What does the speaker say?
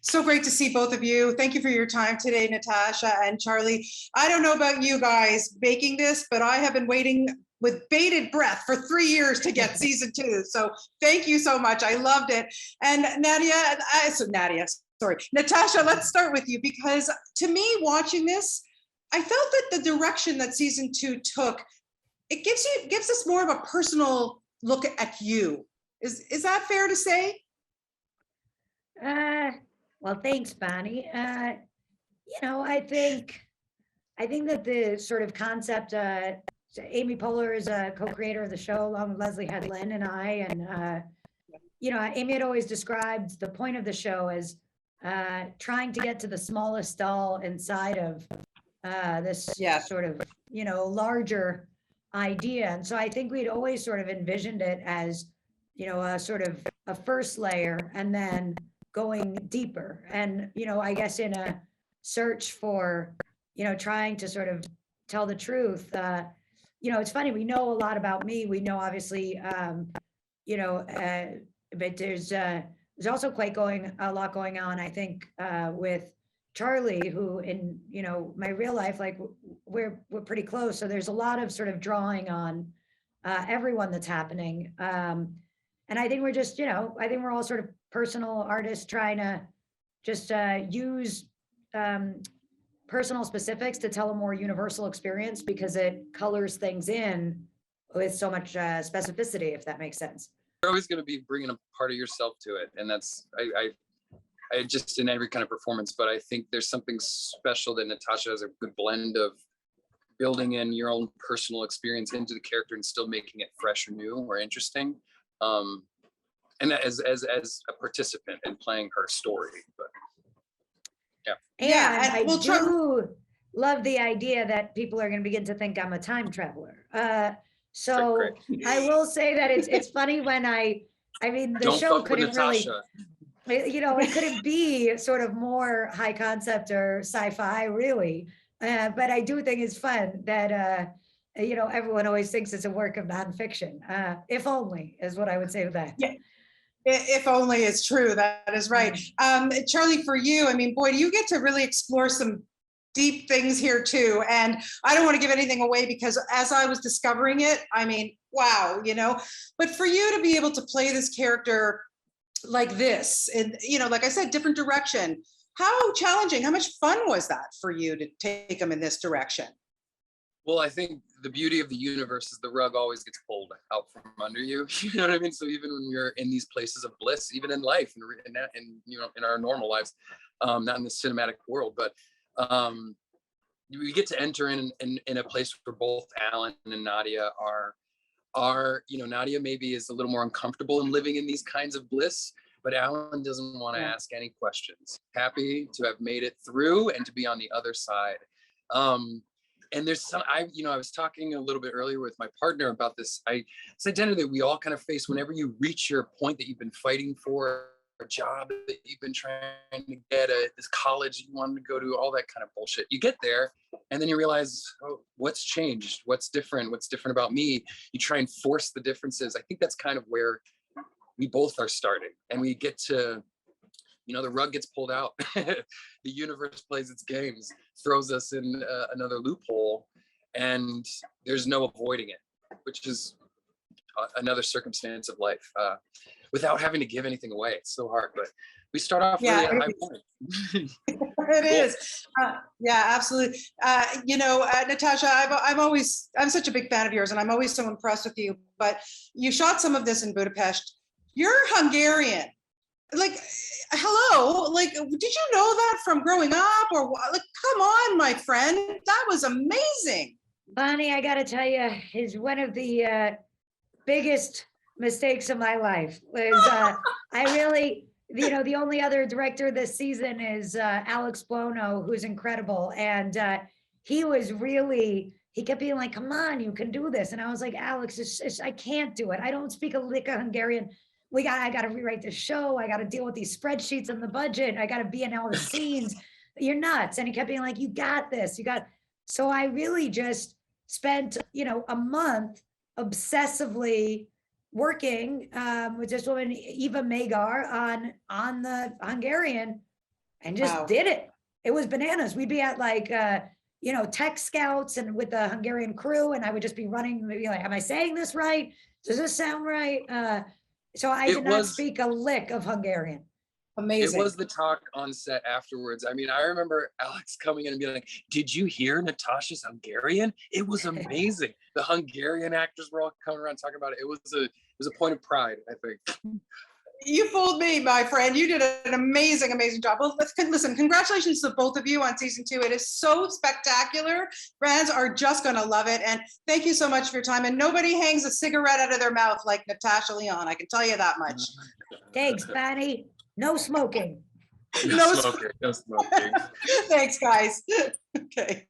So great to see both of you. Thank you for your time today, Natasha and Charlie. I don't know about you guys making this, but I have been waiting with bated breath for 3 years to get season 2. So thank you so much. I loved it. And Natasha, let's start with you, because to me, watching this, I felt that the direction that season 2 took, it gives us more of a personal look at you. Is that fair to say? Well, thanks, Bonnie. I think that the sort of concept, Amy Poehler is a co-creator of the show along with Leslie Head Lynn and I, and Amy had always described the point of the show as trying to get to the smallest doll inside of this sort of, larger idea. And so I think we'd always sort of envisioned it as, a sort of a first layer and then going deeper. And, I guess in a search for, trying to sort of tell the truth, it's funny, we know a lot about me. We know, obviously, but there's also quite a lot going on, I think, with Charlie, who in, my real life, like we're pretty close. So there's a lot of sort of drawing on everyone that's happening. And I think we're just, I think we're all sort of personal artists trying to just use personal specifics to tell a more universal experience, because it colors things in with so much specificity, if that makes sense. You're always going to be bringing a part of yourself to it. And that's, I just in every kind of performance, but I think there's something special that Natasha has a good blend of building in your own personal experience into the character and still making it fresh or new or interesting. And as a participant and playing her story, but yeah. And I do love the idea that people are going to begin to think I'm a time traveler. So I will say that it's funny when the show couldn't really, it couldn't be sort of more high concept or sci-fi really. But I do think it's fun that, everyone always thinks it's a work of nonfiction. If only is what I would say to that. Yeah. If only is true. That is right. Charlie, for you, boy, do you get to really explore some deep things here too. And I don't want to give anything away, because as I was discovering it, wow, but for you to be able to play this character like this, and, like I said, different direction, how challenging, how much fun was that for you to take them in this direction? Well, I think the beauty of the universe is the rug always gets pulled out from under you. You know what I mean? So even when we're in these places of bliss, even in life and in our normal lives, not in the cinematic world, but we get to enter in a place where both Alan and Nadia are Nadia maybe is a little more uncomfortable in living in these kinds of bliss, but Alan doesn't want to ask any questions. Happy to have made it through and to be on the other side. And there's some, I was talking a little bit earlier with my partner about this identity that we all kind of face whenever you reach your point that you've been fighting for, a job that you've been trying to get, this college you wanted to go to, all that kind of bullshit. You get there and then you realize, oh, what's changed? What's different? What's different about me? You try and force the differences. I think that's kind of where we both are starting, and we get to, the rug gets pulled out. The universe plays its games, throws us in another loophole, and there's no avoiding it, which is another circumstance of life. Without having to give anything away, it's so hard, but we start off really at a high point. It is. Yeah, absolutely. Natasha, I'm such a big fan of yours, and I'm always so impressed with you, but you shot some of this in Budapest. You're Hungarian. Hello, did you know that from growing up, or come on, my friend, that was amazing. Bonnie, I got to tell you, is one of the biggest mistakes of my life. Was I really, the only other director this season is Alex Buono, who's incredible, and he kept being like, "Come on, you can do this," and I was like, "Alex, I can't do it. I don't speak a lick of Hungarian. I got to rewrite the show. I got to deal with these spreadsheets and the budget. I got to be in all the scenes. You're nuts." And he kept being like, "You got this. So I really just spent, a month obsessively working with this woman, Eva Magar, on the Hungarian and just Wow. did it. It was bananas. We'd be at like, you know, tech scouts and with the Hungarian crew, and I would just be running, you know, like, am I saying this right? Does this sound right? So I It did not was- speak a lick of Hungarian. It Amazing. was the talk on set afterwards. I mean, I remember Alex coming in and being like, "Did you hear Natasha's Hungarian? It was amazing." The Hungarian actors were all coming around talking about it. It was a point of pride, I think. You fooled me, my friend. You did an amazing, amazing job. Well, listen, congratulations to both of you on season 2. It is so spectacular. Fans are just going to love it. And thank you so much for your time. And nobody hangs a cigarette out of their mouth like Natasha Lyonne. I can tell you that much. Thanks, Patty. No smoking. No smoking. No smoking. Thanks, guys. Okay.